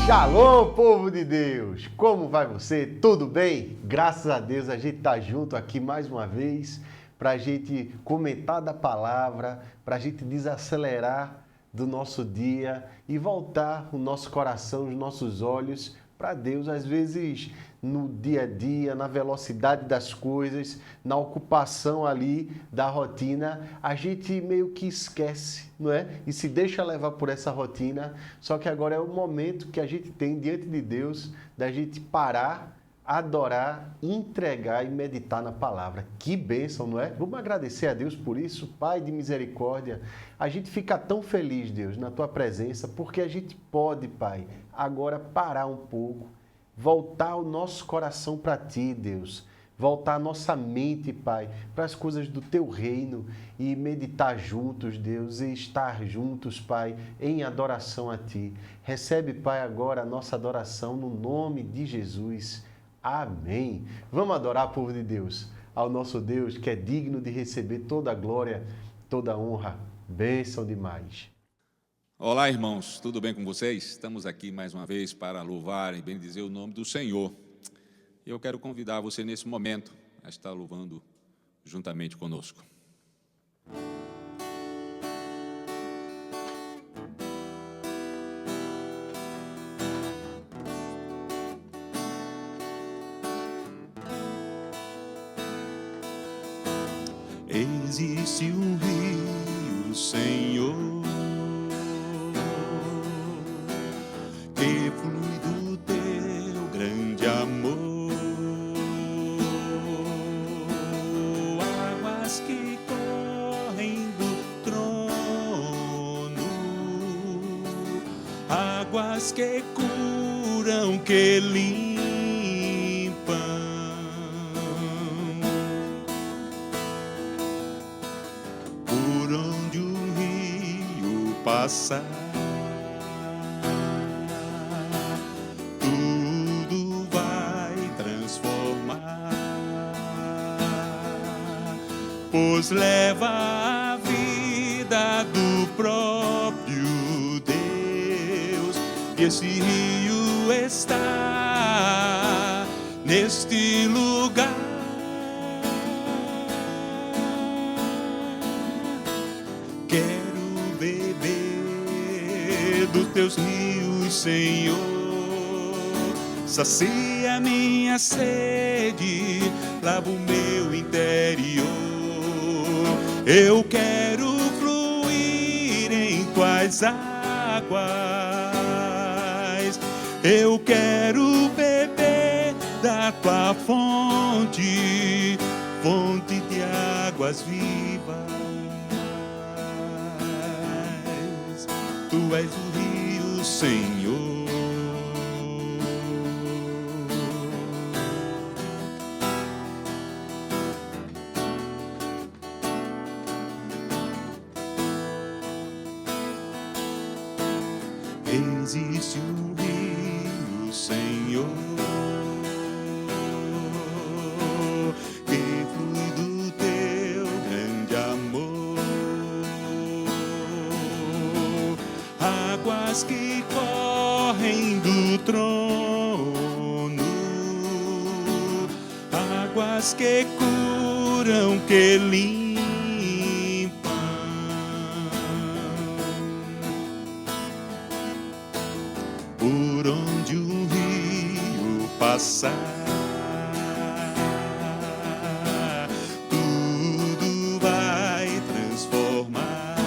Shalom, povo de Deus! Como vai você? Tudo bem? Graças a Deus a gente está junto aqui mais uma vez para a gente comentar da palavra, para a gente desacelerar do nosso dia e voltar o nosso coração, os nossos olhos para Deus. Às vezes no dia a dia, na velocidade das coisas, na ocupação ali da rotina, a gente meio que esquece, não é? E se deixa levar por essa rotina. Só que agora é o momento que a gente tem diante de Deus da gente parar, adorar, entregar e meditar na palavra. Que bênção, não é? Vamos agradecer a Deus por isso, Pai de misericórdia. A gente fica tão feliz, Deus, na Tua presença, porque a gente pode, Pai, agora parar um pouco, voltar o nosso coração para Ti, Deus. Voltar a nossa mente, Pai, para as coisas do Teu reino e meditar juntos, Deus, e estar juntos, Pai, em adoração a Ti. Recebe, Pai, agora a nossa adoração no nome de Jesus. Amém. Vamos adorar, povo de Deus, ao nosso Deus que é digno de receber toda a glória, toda a honra. Bênção demais. Olá, irmãos, tudo bem com vocês? Estamos aqui mais uma vez para louvar e bendizer o nome do Senhor. Eu quero convidar você nesse momento a estar louvando juntamente conosco. Existe um rio, Senhor, que flui do Teu grande amor, águas que correm do trono, águas que curam, que limpam. Passar, tudo vai transformar, pois leva a vida do próprio Deus, e esse rio está neste lugar. Dos Teus rios, Senhor, sacia minha sede, lava o meu interior. Eu quero fluir em Tuas águas, eu quero beber da Tua fonte, fonte de águas vivas. Tu és o rio, Senhor. Existe um rio, Senhor, que flui do Teu grande amor, águas que correm do trono, águas que curam, que limpam. Por onde um rio passar, tudo vai transformar,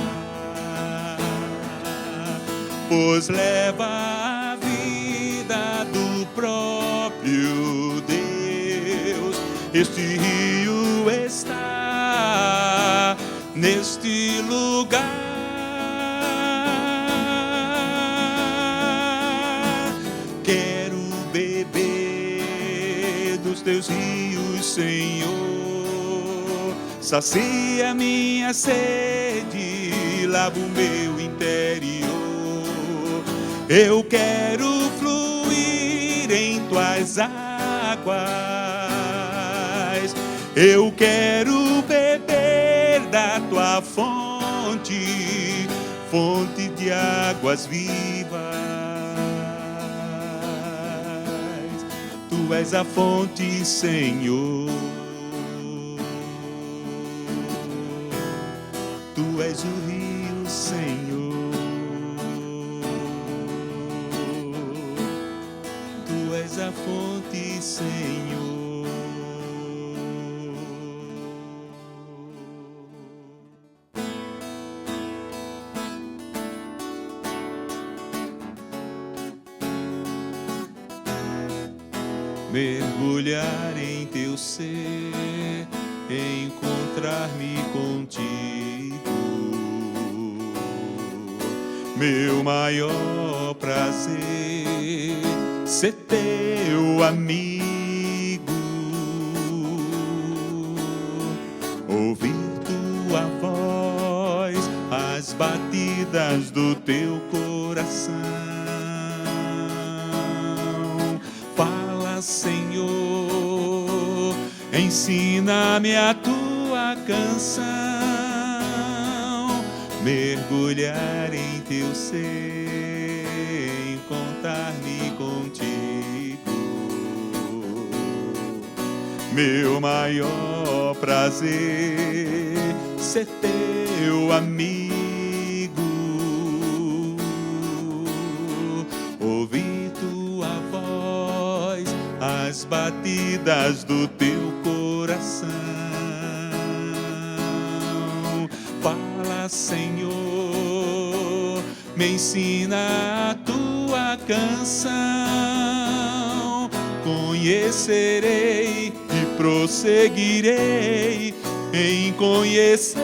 pois leva a vida do próprio Deus. Este rio está neste lugar. Quero beber dos Teus rios, Senhor, sacia minha sede, lava o meu interior. Eu quero fluir em Tuas águas, eu quero beber da Tua fonte, fonte de águas vivas. Tu és a fonte, Senhor. Tu és o rio, Senhor. Tu és a fonte, Senhor. Mergulhar em teu ser, encontrar-me contigo, meu maior prazer, ser teu amigo, ouvir tua voz, as batidas do teu coração. Senhor, ensina-me a tua canção, mergulhar em teu ser, encontrar-me contigo, meu maior prazer, ser teu amigo, ouvir tua voz, as batidas do teu coração. Fala, Senhor, me ensina a tua canção. Conhecerei e prosseguirei em conhecer-te,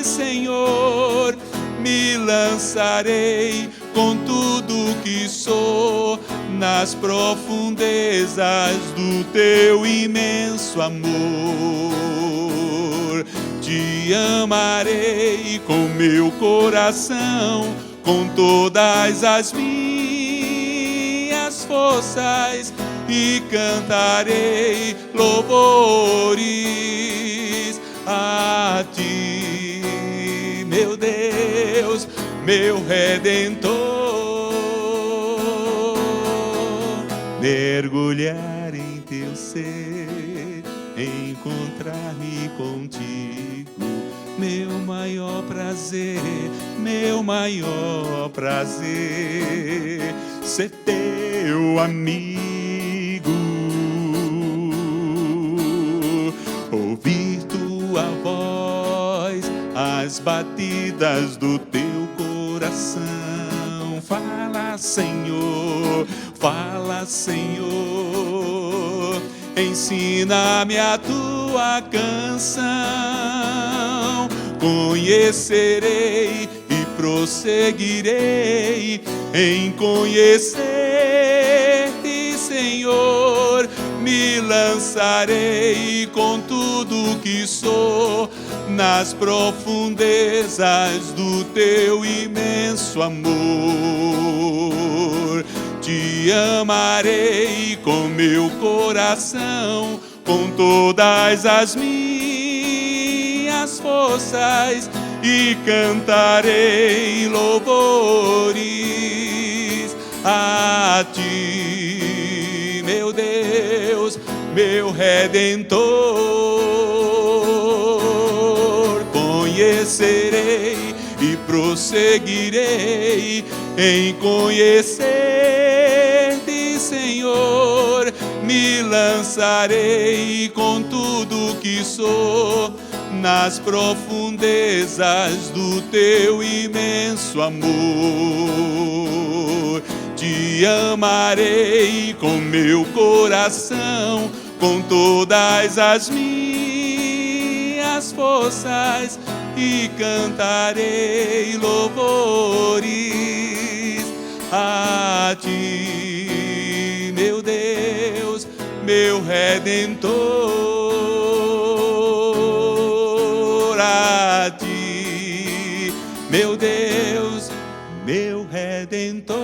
Senhor. Me lançarei com tudo que sou nas profundezas do teu imenso amor. Te amarei com meu coração, com todas as minhas forças, e cantarei louvores a ti, meu Deus, meu Redentor. Mergulhar em teu ser, encontrar-me contigo, meu maior prazer, meu maior prazer, ser teu amigo, ouvir tua voz, as batidas do teu coração. Fala, Senhor, fala, Senhor, ensina-me a tua canção. Conhecerei e prosseguirei em conhecer-te, Senhor. Me lançarei com tudo que sou nas profundezas do teu imenso amor. Te amarei com meu coração, com todas as minhas forças, e cantarei louvores a ti, meu Deus, meu Redentor. Conhecerei e prosseguirei em conhecer-te, Senhor. Me lançarei com tudo que sou nas profundezas do teu imenso amor. Te amarei com meu coração, com todas as minhas forças, e cantarei louvores a ti, meu Deus, meu Redentor, a ti, meu Deus, meu Redentor.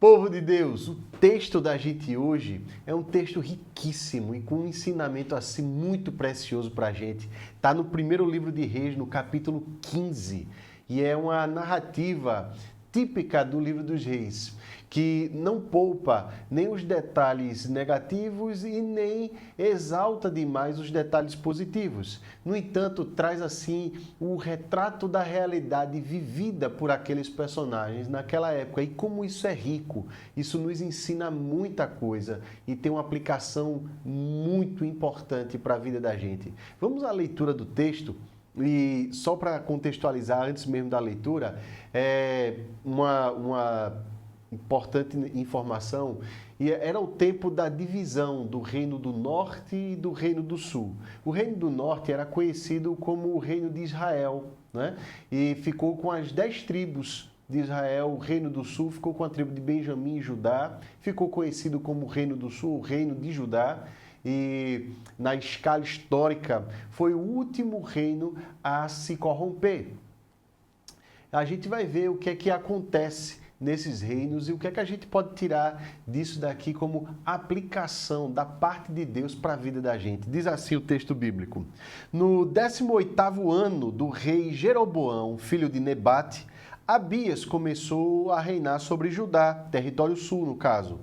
Povo de Deus, o texto da gente hoje é um texto riquíssimo e com um ensinamento assim muito precioso para a gente. Está no primeiro livro de Reis, no capítulo 15, e é uma narrativa típica do livro dos Reis, que não poupa nem os detalhes negativos e nem exalta demais os detalhes positivos. No entanto, traz assim o retrato da realidade vivida por aqueles personagens naquela época. E como isso é rico, isso nos ensina muita coisa e tem uma aplicação muito importante para a vida da gente. Vamos à leitura do texto. E só para contextualizar, antes mesmo da leitura, uma importante informação, e era o tempo da divisão do Reino do Norte e do Reino do Sul. O Reino do Norte era conhecido como o Reino de Israel, né? E ficou com as 10 tribos de Israel. O Reino do Sul ficou com a tribo de Benjamim e Judá, ficou conhecido como o Reino do Sul, o Reino de Judá. E na escala histórica foi o último reino a se corromper. A gente vai ver o que é que acontece nesses reinos e o que é que a gente pode tirar disso daqui como aplicação da parte de Deus para a vida da gente. Diz assim o texto bíblico: no 18º ano do rei Jeroboão, filho de Nebate, Abias começou a reinar sobre Judá, território sul no caso.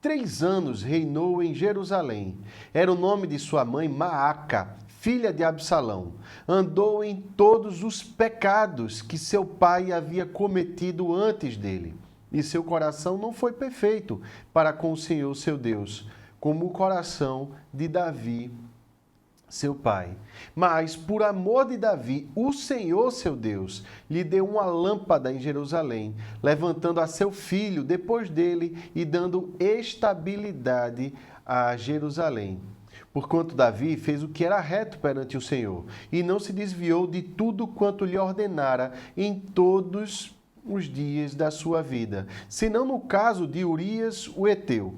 3 anos reinou em Jerusalém. Era o nome de sua mãe Maaca, filha de Absalão. Andou em todos os pecados que seu pai havia cometido antes dele. E seu coração não foi perfeito para com o Senhor seu Deus, como o coração de Davi, seu pai. Mas, por amor de Davi, o Senhor, seu Deus, lhe deu uma lâmpada em Jerusalém, levantando a seu filho depois dele e dando estabilidade a Jerusalém. Porquanto Davi fez o que era reto perante o Senhor, e não se desviou de tudo quanto lhe ordenara em todos os dias da sua vida, senão no caso de Urias, o heteu.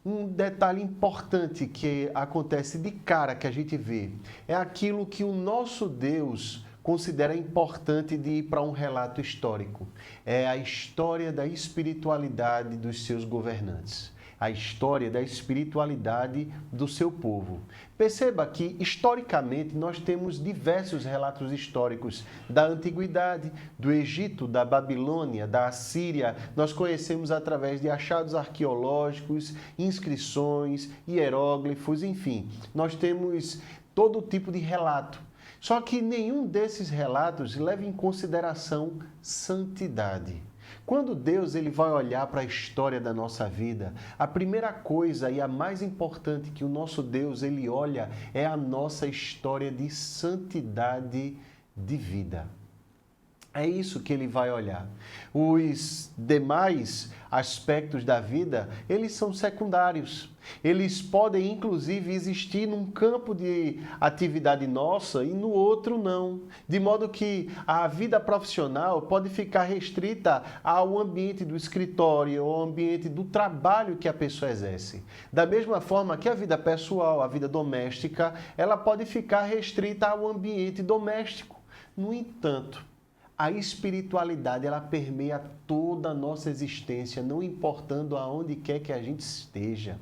Um detalhe importante que acontece de cara que a gente vê é aquilo que o nosso Deus considera importante de ir para um relato histórico. É a história da espiritualidade dos seus governantes. A história da espiritualidade do seu povo. Perceba que, historicamente, nós temos diversos relatos históricos da Antiguidade, do Egito, da Babilônia, da Assíria. Nós conhecemos através de achados arqueológicos, inscrições, hieróglifos, enfim. Nós temos todo tipo de relato. Só que nenhum desses relatos leva em consideração santidade. Quando Deus ele vai olhar para a história da nossa vida, a primeira coisa e a mais importante que o nosso Deus ele olha é a nossa história de santidade de vida. É isso que ele vai olhar. Os demais aspectos da vida, eles são secundários. Eles podem, inclusive, existir num campo de atividade nossa e no outro não. De modo que a vida profissional pode ficar restrita ao ambiente do escritório, ao ambiente do trabalho que a pessoa exerce. Da mesma forma que a vida pessoal, a vida doméstica, ela pode ficar restrita ao ambiente doméstico. No entanto, a espiritualidade, ela permeia toda a nossa existência, não importando aonde quer que a gente esteja.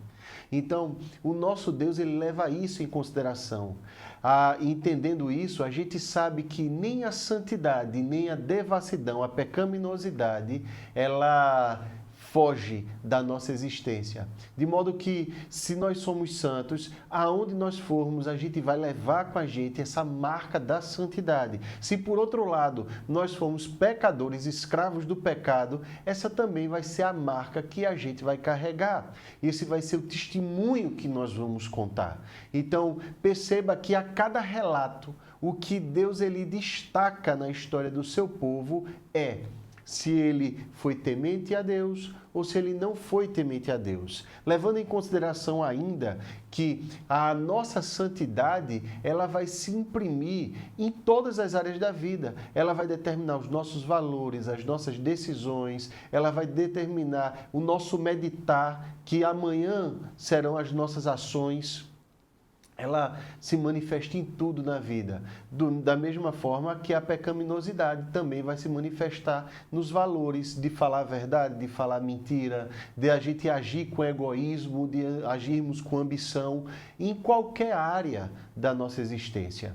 Então, o nosso Deus, ele leva isso em consideração. Entendendo isso, a gente sabe que nem a santidade, nem a devassidão, a pecaminosidade, ela foge da nossa existência. De modo que, se nós somos santos, aonde nós formos, a gente vai levar com a gente essa marca da santidade. Se, por outro lado, nós formos pecadores, escravos do pecado, essa também vai ser a marca que a gente vai carregar. Esse vai ser o testemunho que nós vamos contar. Então, perceba que a cada relato, o que Deus ele destaca na história do seu povo é se ele foi temente a Deus ou se ele não foi temente a Deus. Levando em consideração ainda que a nossa santidade, ela vai se imprimir em todas as áreas da vida. Ela vai determinar os nossos valores, as nossas decisões, ela vai determinar o nosso meditar, que amanhã serão as nossas ações. ela se manifesta em tudo na vida. Da mesma forma que a pecaminosidade também vai se manifestar nos valores de falar a verdade, de falar mentira, de a gente agir com egoísmo, de agirmos com ambição, em qualquer área da nossa existência.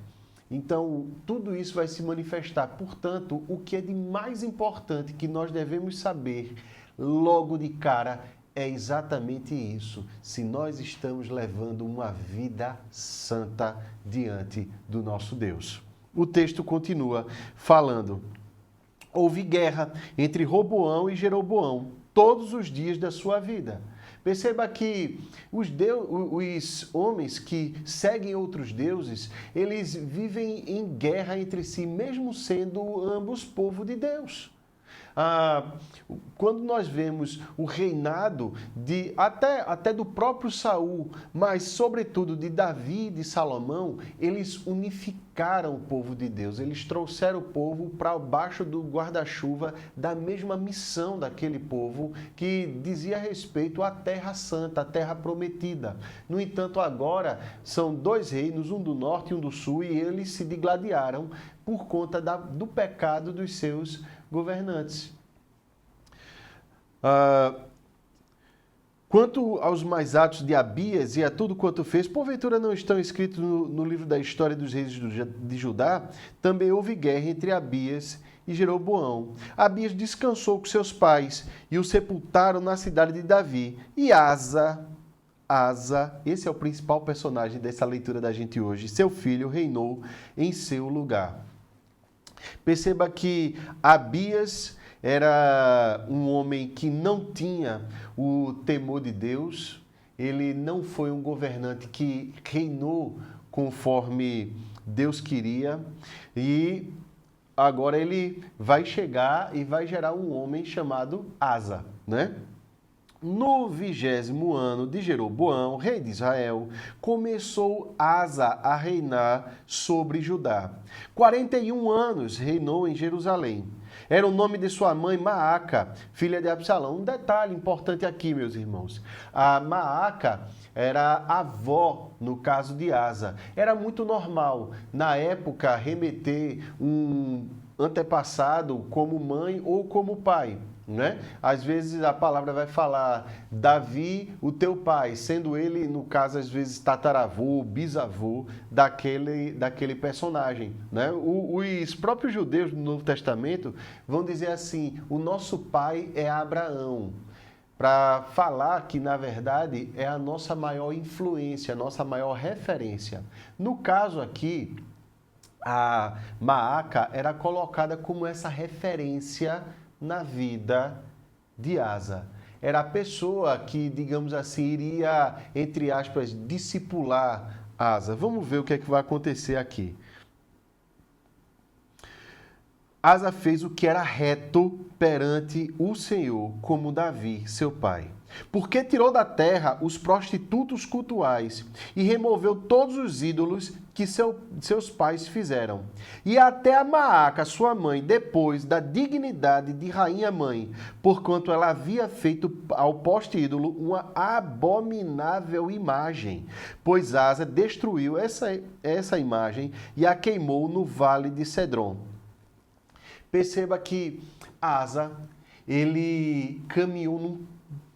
Então, tudo isso vai se manifestar. Portanto, o que é de mais importante que nós devemos saber logo de cara é exatamente isso, se nós estamos levando uma vida santa diante do nosso Deus. O texto continua falando: houve guerra entre Roboão e Jeroboão todos os dias da sua vida. Perceba que os homens que seguem outros deuses, eles vivem em guerra entre si, mesmo sendo ambos povo de Deus. Quando nós vemos o reinado até do próprio Saul, mas sobretudo de Davi e de Salomão, eles unificaram o povo de Deus, eles trouxeram o povo para baixo do guarda-chuva da mesma missão daquele povo que dizia respeito à Terra Santa, à Terra Prometida. No entanto, agora são dois reinos, um do norte e um do sul, e eles se digladiaram por conta do pecado dos seus governantes. Quanto aos mais atos de Abias e a tudo quanto fez, porventura não estão escritos no livro da história dos reis de Judá? Também houve guerra entre Abias e Jeroboão. Abias descansou com seus pais e o sepultaram na cidade de Davi. E Asa, esse é o principal personagem dessa leitura da gente hoje, seu filho reinou em seu lugar. Perceba que Abias era um homem que não tinha o temor de Deus, ele não foi um governante que reinou conforme Deus queria, e agora ele vai chegar e vai gerar um homem chamado Asa, né? No 20º ano de Jeroboão, rei de Israel, começou Asa a reinar sobre Judá. 41 anos reinou em Jerusalém. Era o nome de sua mãe Maaca, filha de Absalão. Um detalhe importante aqui, meus irmãos. A Maaca era avó, no caso de Asa. Era muito normal, na época, remeter um antepassado como mãe ou como pai, né? Às vezes a palavra vai falar Davi, o teu pai, sendo ele, no caso, às vezes tataravô, bisavô daquele personagem, né? Os próprios judeus do Novo Testamento vão dizer assim: o nosso pai é Abraão, para falar que, na verdade, é a nossa maior influência, a nossa maior referência. No caso aqui, a Maaca era colocada como essa referência na vida de Asa. Era a pessoa que, digamos assim, iria, entre aspas, discipular Asa. Vamos ver o que é que vai acontecer aqui. Asa fez o que era reto perante o Senhor, como Davi, seu pai. Porque tirou da terra os prostitutos cultuais e removeu todos os ídolos que seus pais fizeram. E até a Maaca, sua mãe, depois da dignidade de rainha-mãe, porquanto ela havia feito ao poste ídolo uma abominável imagem, pois Asa destruiu essa imagem e a queimou no vale de Cedron. Perceba que Asa, ele caminhou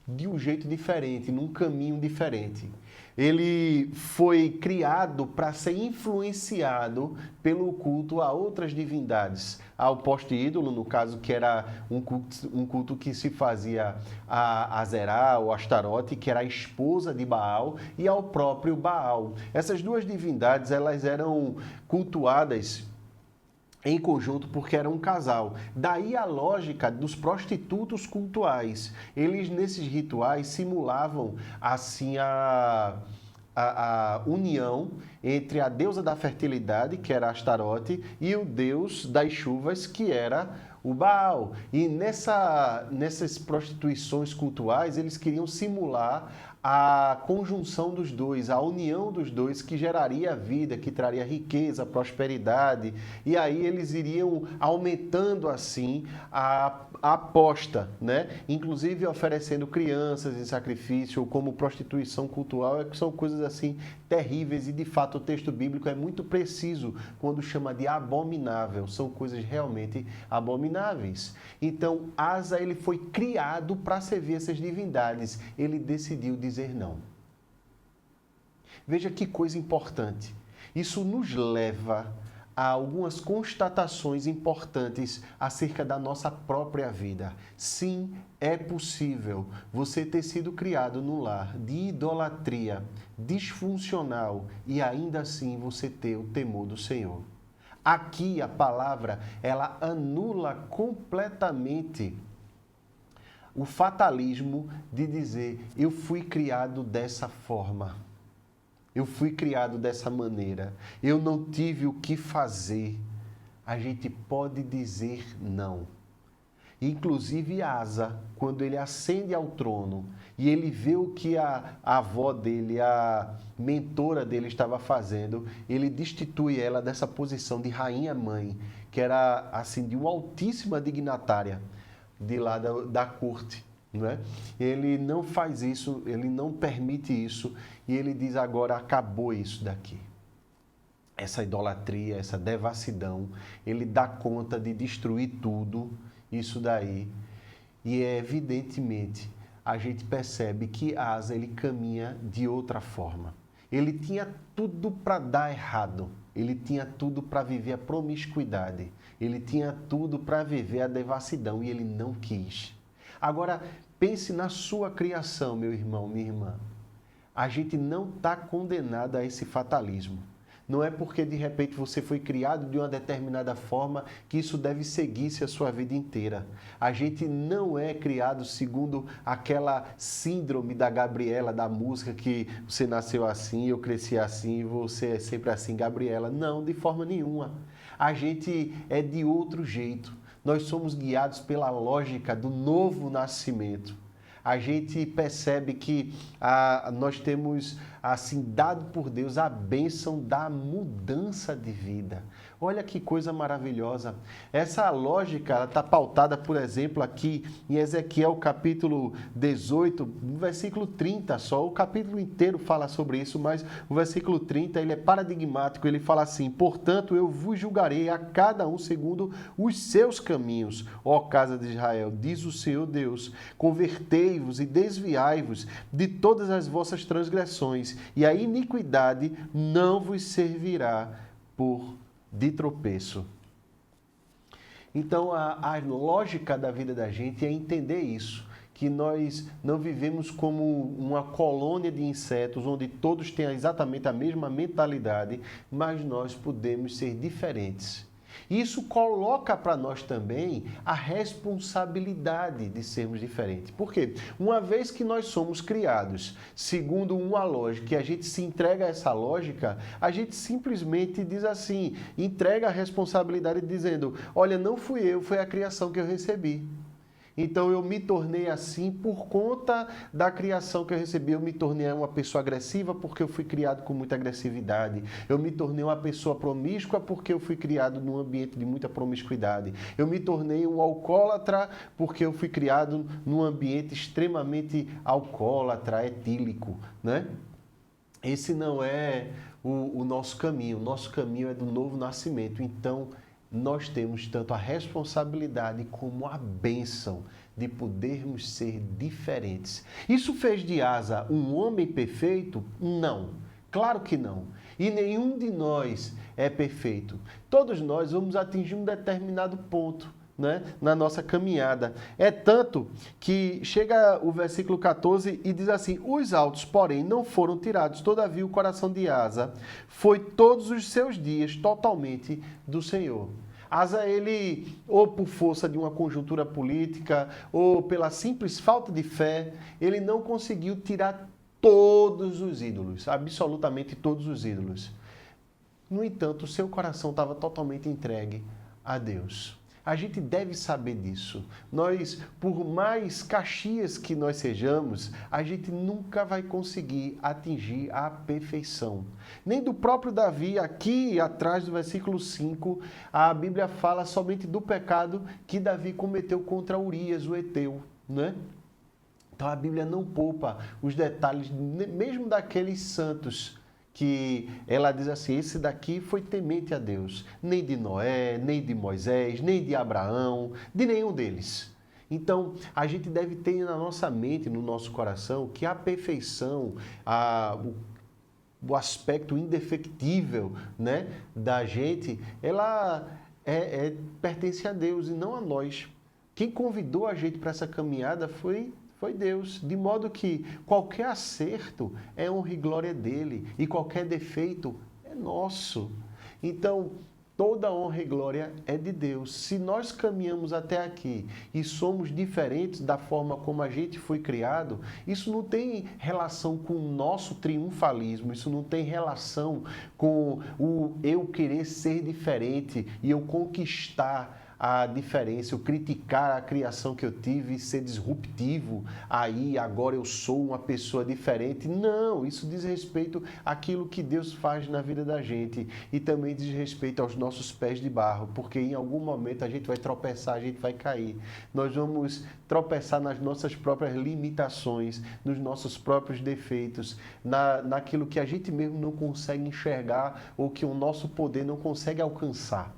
de um jeito diferente, num caminho diferente. Ele foi criado para ser influenciado pelo culto a outras divindades, ao poste ídolo, no caso, que era um culto que se fazia a Azerá ou Astarote, que era a esposa de Baal, e ao próprio Baal. Essas duas divindades, elas eram cultuadas em conjunto porque era um casal. Daí a lógica dos prostitutos cultuais. Eles, nesses rituais, simulavam assim a união entre a deusa da fertilidade, que era Astarote, e o deus das chuvas, que era o Baal. E nessas prostituições cultuais, eles queriam simular a conjunção dos dois, a união dos dois que geraria vida, que traria riqueza, prosperidade, e aí eles iriam aumentando assim a aposta, né? Inclusive oferecendo crianças em sacrifício, ou como prostituição cultural, que são coisas assim terríveis, e de fato o texto bíblico é muito preciso quando chama de abominável, são coisas realmente abomináveis. Então Asa, ele foi criado para servir essas divindades, ele decidiu dizer não. Veja que coisa importante. Isso nos leva a algumas constatações importantes acerca da nossa própria vida. Sim, é possível você ter sido criado num lar de idolatria, disfuncional, e ainda assim você ter o temor do Senhor. Aqui a palavra, ela anula completamente o fatalismo de dizer, eu fui criado dessa forma, eu fui criado dessa maneira, eu não tive o que fazer. A gente pode dizer não. Inclusive Asa, quando ele ascende ao trono e ele vê o que a avó dele, a mentora dele estava fazendo, ele destitui ela dessa posição de rainha-mãe, que era assim de uma altíssima dignatária de lá da corte, não é? Ele não faz isso, ele não permite isso, e ele diz agora, acabou isso daqui. Essa idolatria, essa devassidão, ele dá conta de destruir tudo isso daí. E evidentemente a gente percebe que Asa, ele caminha de outra forma. Ele tinha tudo para dar errado, ele tinha tudo para viver a promiscuidade, ele tinha tudo para viver a devassidão e ele não quis. Agora, pense na sua criação, meu irmão, minha irmã. A gente não está condenado a esse fatalismo. Não é porque de repente você foi criado de uma determinada forma que isso deve seguir-se a sua vida inteira. A gente não é criado segundo aquela síndrome da Gabriela, da música, que você nasceu assim, eu cresci assim, você é sempre assim, Gabriela. Não, de forma nenhuma. A gente é de outro jeito. Nós somos guiados pela lógica do novo nascimento. A gente percebe que nós temos, assim, dado por Deus a bênção da mudança de vida. Olha que coisa maravilhosa. Essa lógica está pautada, por exemplo, aqui em Ezequiel capítulo 18, no versículo 30 só. O capítulo inteiro fala sobre isso, mas o versículo 30 ele é paradigmático. Ele fala assim, portanto eu vos julgarei a cada um segundo os seus caminhos, ó casa de Israel, diz o Senhor Deus, convertei-vos e desviai-vos de todas as vossas transgressões, e a iniquidade não vos servirá de tropeço. Então, a lógica da vida da gente é entender isso, que nós não vivemos como uma colônia de insetos, onde todos têm exatamente a mesma mentalidade, mas nós podemos ser diferentes. Isso coloca para nós também a responsabilidade de sermos diferentes. Por quê? Uma vez que nós somos criados segundo uma lógica e a gente se entrega a essa lógica, a gente simplesmente diz assim, entrega a responsabilidade dizendo, olha, não fui eu, foi a criação que eu recebi. Então eu me tornei assim por conta da criação que eu recebi. Eu me tornei uma pessoa agressiva porque eu fui criado com muita agressividade. Eu me tornei uma pessoa promíscua porque eu fui criado num ambiente de muita promiscuidade. Eu me tornei um alcoólatra porque eu fui criado num ambiente extremamente alcoólatra, etílico, né? Esse não é o nosso caminho. O nosso caminho é do novo nascimento. Então, nós temos tanto a responsabilidade como a bênção de podermos ser diferentes. Isso fez de Asa um homem perfeito? Não, claro que não. E nenhum de nós é perfeito. Todos nós vamos atingir um determinado ponto, né, na nossa caminhada. É tanto que chega o versículo 14 e diz assim, os altos, porém, não foram tirados. Todavia, o coração de Asa foi todos os seus dias totalmente do Senhor. Asa, ele, ou por força de uma conjuntura política, ou pela simples falta de fé, ele não conseguiu tirar todos os ídolos, absolutamente todos os ídolos. No entanto, o seu coração estava totalmente entregue a Deus. A gente deve saber disso. Nós, por mais Caxias que nós sejamos, a gente nunca vai conseguir atingir a perfeição. Nem do próprio Davi, aqui atrás do versículo 5, a Bíblia fala somente do pecado que Davi cometeu contra Urias, o heteu, né? Então a Bíblia não poupa os detalhes, mesmo daqueles santos, que ela diz assim, esse daqui foi temente a Deus, nem de Noé, nem de Moisés, nem de Abraão, de nenhum deles. Então, a gente deve ter na nossa mente, no nosso coração, que a perfeição, o aspecto indefectível, né, da gente, ela pertence a Deus e não a nós. Quem convidou a gente para essa caminhada foi Deus, de modo que qualquer acerto é honra e glória dele e qualquer defeito é nosso. Então, toda honra e glória é de Deus. Se nós caminhamos até aqui e somos diferentes da forma como a gente foi criado, isso não tem relação com o nosso triunfalismo, isso não tem relação com o eu querer ser diferente e eu conquistar a diferença, eu criticar a criação que eu tive e ser disruptivo, aí agora eu sou uma pessoa diferente. Não, isso diz respeito àquilo que Deus faz na vida da gente e também diz respeito aos nossos pés de barro, porque em algum momento a gente vai tropeçar, a gente vai cair. Nós vamos tropeçar nas nossas próprias limitações, nos nossos próprios defeitos, naquilo que a gente mesmo não consegue enxergar ou que o nosso poder não consegue alcançar.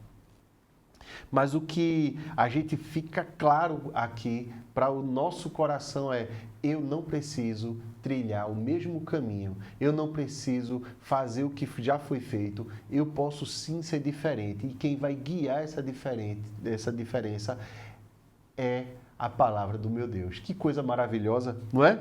Mas o que a gente fica claro aqui para o nosso coração é: eu não preciso trilhar o mesmo caminho, eu não preciso fazer o que já foi feito, eu posso sim ser diferente. E quem vai guiar essa diferença é a palavra do meu Deus. Que coisa maravilhosa, não é?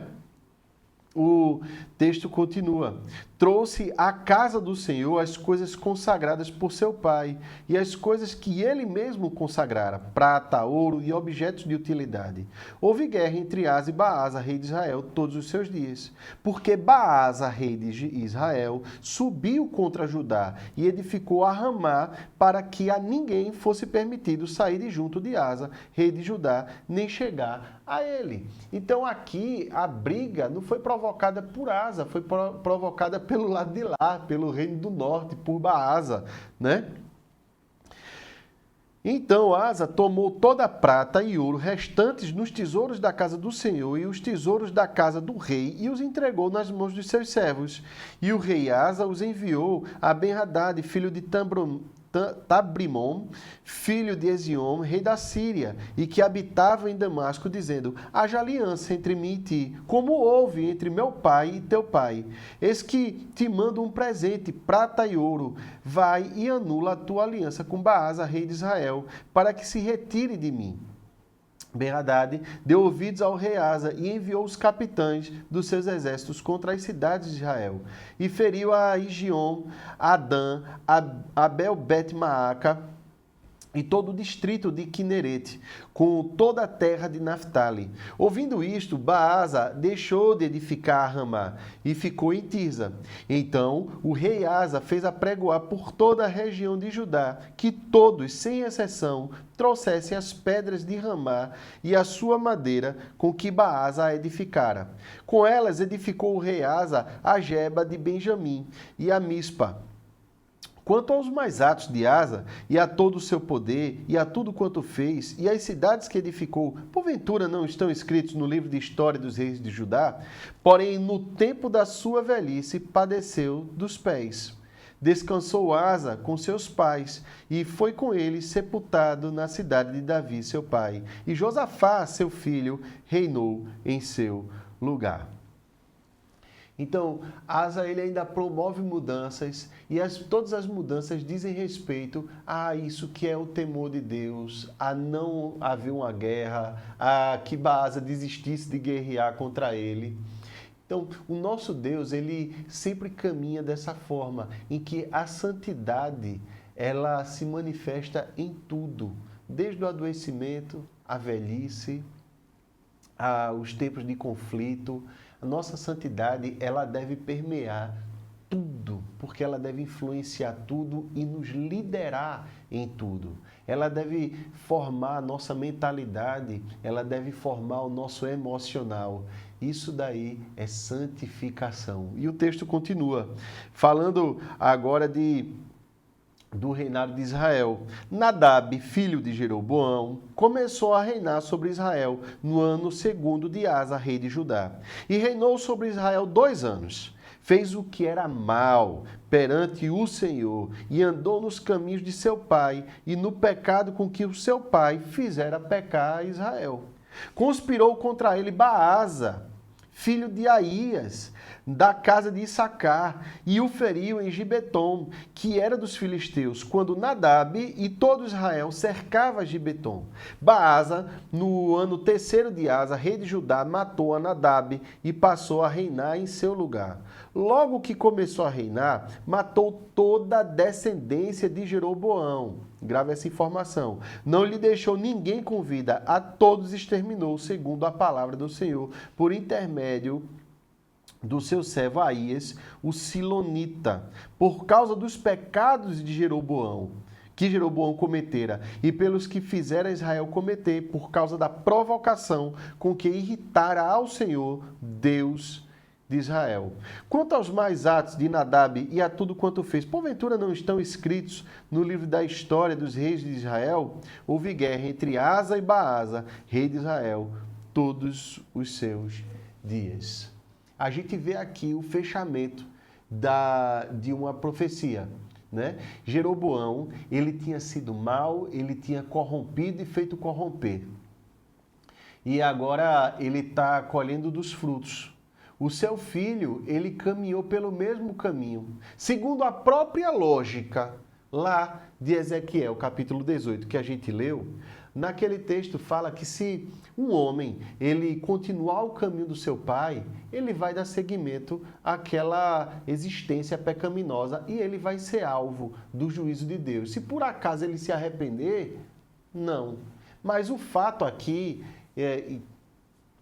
O texto continua. Trouxe à casa do Senhor as coisas consagradas por seu pai e as coisas que ele mesmo consagrara, prata, ouro e objetos de utilidade. Houve guerra entre Asa e Baasa, rei de Israel, todos os seus dias. Porque Baasa, rei de Israel, subiu contra Judá e edificou a Ramá para que a ninguém fosse permitido sair de junto de Asa, rei de Judá, nem chegar a ele. Então aqui a briga não foi provocada por Asa, foi provocada pelo lado de lá, pelo reino do norte, por Baasa, né? Então Asa tomou toda a prata e ouro restantes nos tesouros da casa do Senhor e os tesouros da casa do rei e os entregou nas mãos dos seus servos. E o rei Asa os enviou a Ben-Hadad, filho de Tabrimon, filho de Eziom, rei da Síria, e que habitava em Damasco, dizendo: haja aliança entre mim e ti, como houve entre meu pai e teu pai. Eis que te mando um presente, prata e ouro. Vai e anula a tua aliança com Baasa, rei de Israel, para que se retire de mim. Ben-Hadad deu ouvidos ao rei Asa e enviou os capitães dos seus exércitos contra as cidades de Israel. E feriu a Igion, a Dan, a Bel-Bet-Maaca e todo o distrito de Quinerete, com toda a terra de Naftali. Ouvindo isto, Baasa deixou de edificar a Ramá e ficou em Tirza. Então o rei Asa fez apregoar por toda a região de Judá que todos, sem exceção, trouxessem as pedras de Ramá e a sua madeira com que Baasa a edificara. Com elas edificou o rei Asa a Geba de Benjamim e a Mispa. Quanto aos mais atos de Asa, e a todo o seu poder, e a tudo quanto fez, e as cidades que edificou, porventura não estão escritos no livro de história dos reis de Judá? Porém, no tempo da sua velhice, padeceu dos pés. Descansou Asa com seus pais, e foi com eles sepultado na cidade de Davi, seu pai. E Josafá, seu filho, reinou em seu lugar. Então, Asa ele ainda promove mudanças e todas as mudanças dizem respeito a isso que é o temor de Deus, a não haver uma guerra, a que Baasa desistisse de guerrear contra ele. Então, o nosso Deus, ele sempre caminha dessa forma, em que a santidade, ela se manifesta em tudo, desde o adoecimento, a velhice, os tempos de conflito. A nossa santidade, ela deve permear tudo, porque ela deve influenciar tudo e nos liderar em tudo. Ela deve formar a nossa mentalidade, ela deve formar o nosso emocional. Isso daí é santificação. E o texto continua, falando agora do reinado de Israel. Nadab, filho de Jeroboão, começou a reinar sobre Israel no ano 2º de Asa, rei de Judá. E reinou sobre Israel 2 anos. Fez o que era mal perante o Senhor e andou nos caminhos de seu pai e no pecado com que o seu pai fizera pecar a Israel. Conspirou contra ele Baasa, filho de Aías, da casa de Issacar, e o feriu em Gibeton, que era dos filisteus, quando Nadab e todo Israel cercava Gibeton. Baasa, no ano 3º de Asa, rei de Judá, matou a Nadab e passou a reinar em seu lugar. Logo que começou a reinar, matou toda a descendência de Jeroboão. Grave essa informação. Não lhe deixou ninguém com vida, a todos exterminou, segundo a palavra do Senhor, por intermédio do seu servo Aías, o Silonita, por causa dos pecados de Jeroboão, que Jeroboão cometera, e pelos que fizera Israel cometer, por causa da provocação com que irritara ao Senhor, Deus de Israel. Quanto aos mais atos de Nadab e a tudo quanto fez, porventura não estão escritos no livro da história dos reis de Israel? Houve guerra entre Asa e Baasa, rei de Israel, todos os seus dias. A gente vê aqui o fechamento de uma profecia, né? Jeroboão, ele tinha sido mau, ele tinha corrompido e feito corromper. E agora ele está colhendo dos frutos. O seu filho, ele caminhou pelo mesmo caminho, segundo a própria lógica lá de Ezequiel, capítulo 18, que a gente leu. Naquele texto fala que se um homem ele continuar o caminho do seu pai, ele vai dar seguimento àquela existência pecaminosa e ele vai ser alvo do juízo de Deus. Se por acaso ele se arrepender, não. Mas o fato aqui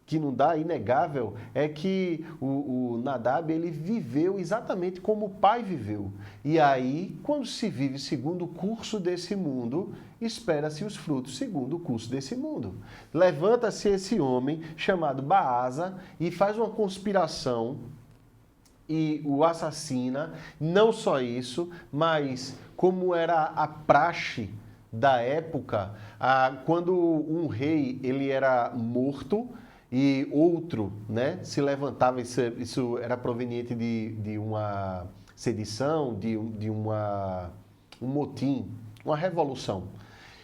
que não dá, inegável, é que o Nadab, ele viveu exatamente como o pai viveu. E aí, quando se vive segundo o curso desse mundo, espera-se os frutos segundo o curso desse mundo. Levanta-se esse homem, chamado Baasa, e faz uma conspiração e o assassina. Não só isso, mas como era a praxe da época, quando um rei ele era morto, e outro, né, se levantava, isso era proveniente de uma sedição, de um motim, uma revolução.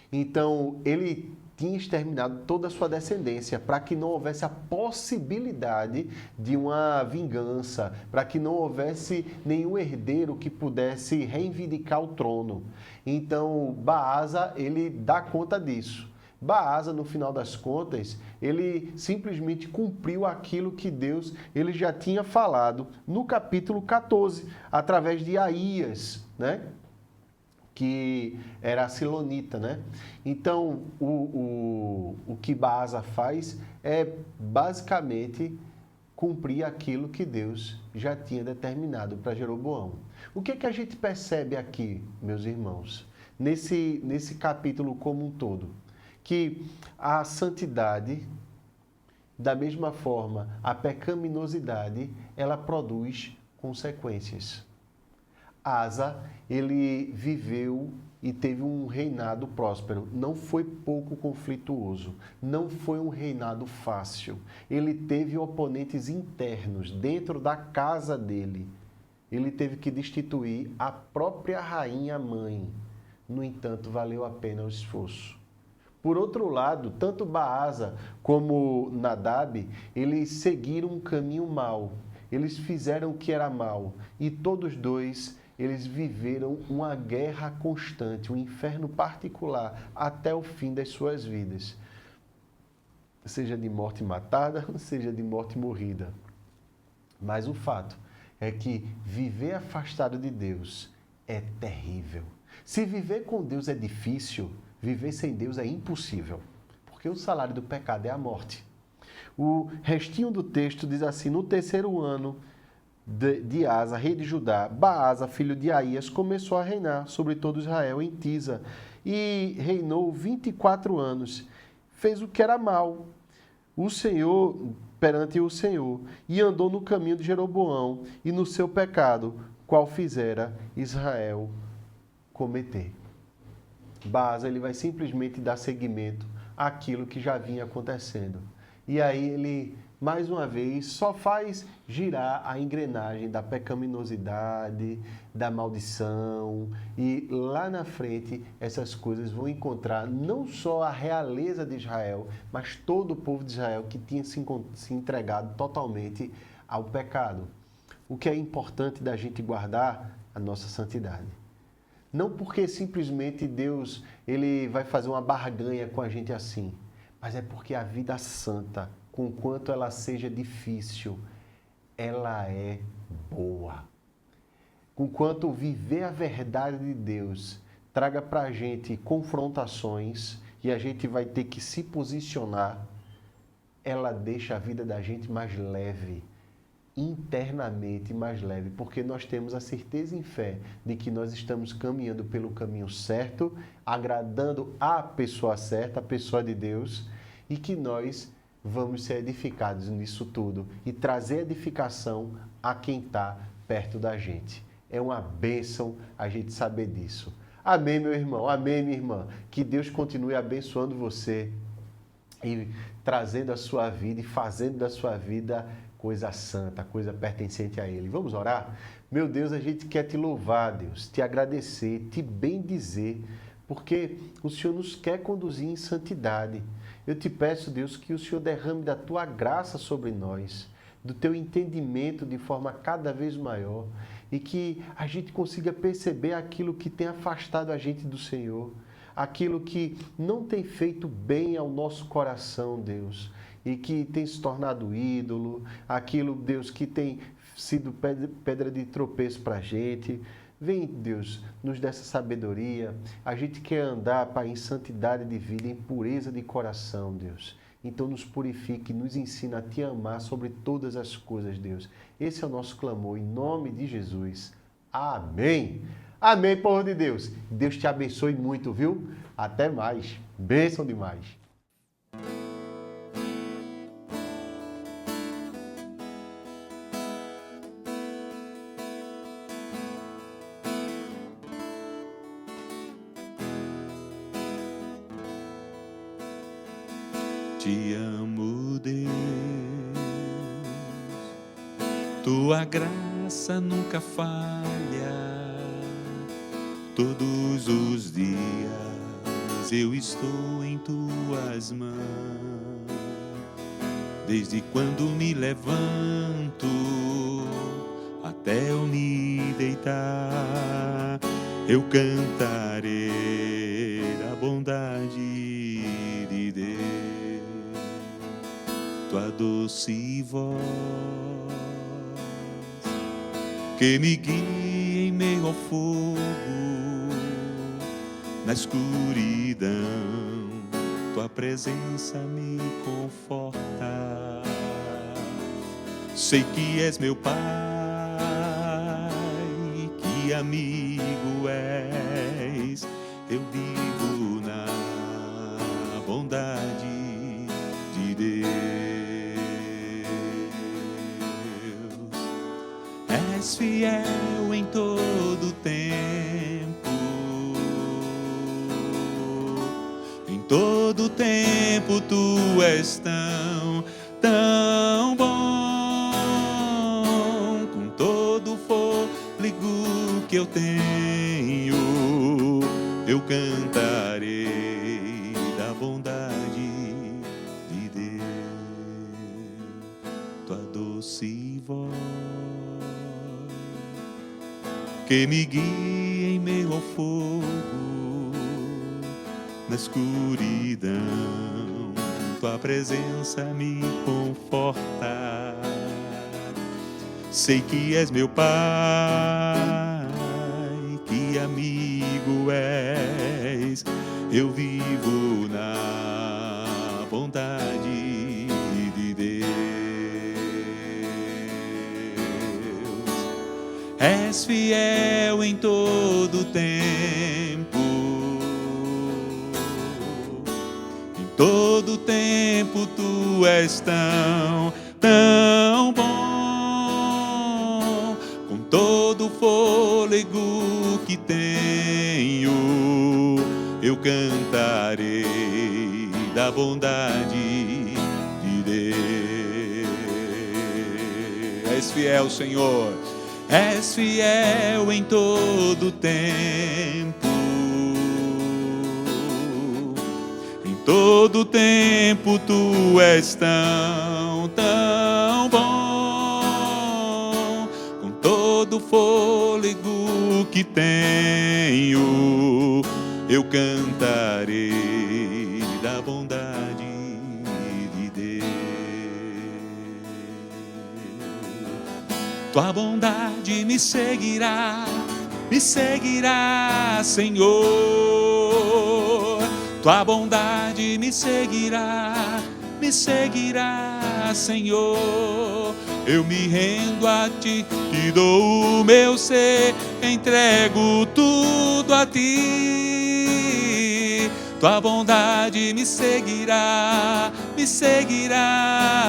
Então, ele tinha exterminado toda a sua descendência para que não houvesse a possibilidade de uma vingança, para que não houvesse nenhum herdeiro que pudesse reivindicar o trono. Então, Baasa, ele dá conta disso. Baasa, no final das contas, ele simplesmente cumpriu aquilo que Deus ele já tinha falado no capítulo 14, através de Aías, né? Que era a Silonita, né? Então, o que Baasa faz é basicamente cumprir aquilo que Deus já tinha determinado para Jeroboão. O que a gente percebe aqui, meus irmãos, nesse capítulo como um todo? Que a santidade, da mesma forma, a pecaminosidade, ela produz consequências. Asa, ele viveu e teve um reinado próspero. Não foi pouco conflituoso, não foi um reinado fácil. Ele teve oponentes internos dentro da casa dele. Ele teve que destituir a própria rainha-mãe. No entanto, valeu a pena o esforço. Por outro lado, tanto Baasa como Nadab, eles seguiram um caminho mau. Eles fizeram o que era mal. E todos dois, eles viveram uma guerra constante, um inferno particular, até o fim das suas vidas. Seja de morte matada, seja de morte morrida. Mas o fato é que viver afastado de Deus é terrível. Se viver com Deus é difícil, viver sem Deus é impossível, porque o salário do pecado é a morte. O restinho do texto diz assim: no 3º ano de Asa, rei de Judá, Baasa, filho de Aías, começou a reinar sobre todo Israel em Tisa e reinou 24 anos. Fez o que era mal perante o Senhor, e andou no caminho de Jeroboão e no seu pecado, qual fizera Israel cometer. Baasa, ele vai simplesmente dar seguimento àquilo que já vinha acontecendo. E aí ele, mais uma vez, só faz girar a engrenagem da pecaminosidade, da maldição. E lá na frente, essas coisas vão encontrar não só a realeza de Israel, mas todo o povo de Israel que tinha se entregado totalmente ao pecado. O que é importante da gente guardar a nossa santidade. Não porque simplesmente Deus ele vai fazer uma barganha com a gente assim, mas é porque a vida santa, conquanto ela seja difícil, ela é boa. Conquanto viver a verdade de Deus traga para a gente confrontações e a gente vai ter que se posicionar, ela deixa a vida da gente mais leve, internamente mais leve, porque nós temos a certeza em fé de que nós estamos caminhando pelo caminho certo, agradando a pessoa certa, a pessoa de Deus, e que nós vamos ser edificados nisso tudo e trazer edificação a quem está perto da gente. É uma bênção a gente saber disso. Amém, meu irmão? Amém, minha irmã? Que Deus continue abençoando você e trazendo a sua vida e fazendo da sua vida coisa santa, coisa pertencente a Ele. Vamos orar? Meu Deus, a gente quer te louvar, Deus, te agradecer, te bendizer, porque o Senhor nos quer conduzir em santidade. Eu te peço, Deus, que o Senhor derrame da tua graça sobre nós, do teu entendimento de forma cada vez maior e que a gente consiga perceber aquilo que tem afastado a gente do Senhor, aquilo que não tem feito bem ao nosso coração, Deus, e que tem se tornado ídolo, aquilo, Deus, que tem sido pedra de tropeço para a gente. Vem, Deus, nos dê essa sabedoria. A gente quer andar, Pai, em santidade de vida, em pureza de coração, Deus. Então nos purifique, nos ensina a te amar sobre todas as coisas, Deus. Esse é o nosso clamor, em nome de Jesus. Amém. Amém, povo de Deus. Deus te abençoe muito, viu? Até mais. Bênção demais. Te amo, Deus, tua graça nunca falha. Todos os dias eu estou em tuas mãos. Desde quando me levanto até eu me deitar, eu cantarei da bondade de Deus. Tua doce voz que me guia em meio ao fogo, na escuridão, tua presença me conforta. Sei que és meu Pai, que amigo és, eu vivo na bondade de Deus. És fiel em todo tempo, em todo tempo tu és tão bom. Com todo o fôlego que eu tenho, eu cantarei da bondade de Deus. Tua doce voz que me guia em meio ao fogo, na escuridão, tua presença me conforta. Sei que és meu Pai, que amigo és, eu vivo na bondade de Deus. és fiel em todo tempo. Em todo tempo tu és tão, tão bom. Com todo o fôlego que tenho, eu cantarei da bondade de Deus. És fiel, Senhor, és fiel em todo tempo. Em todo tempo tu és tão, tão bom. Com todo o fôlego que tenho, eu cantarei da bondade de Deus. Tua bondade me seguirá, Senhor. Tua bondade me seguirá, Senhor. Eu me rendo a ti, te dou o meu ser, entrego tudo a ti. Tua bondade me seguirá,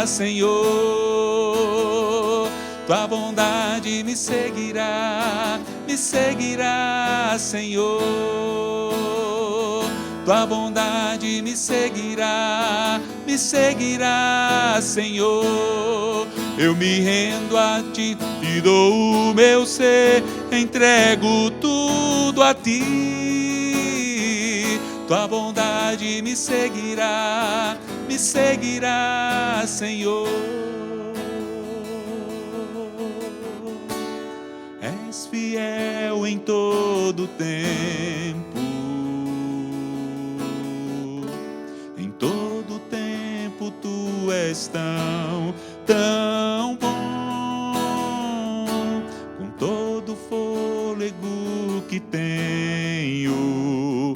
Senhor. Tua bondade me seguirá, Senhor. Tua bondade me seguirá, Senhor. Eu me rendo a ti, te dou o meu ser, entrego tudo a ti. Tua bondade me seguirá, Senhor. És fiel em todo tempo. Em todo tempo tu és tão, tão bom. Com todo o fôlego que tenho,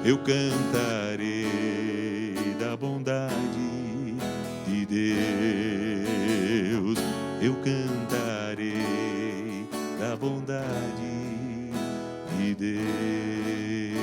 eu cantarei da bondade de Deus. Eu cantarei da bondade de Deus.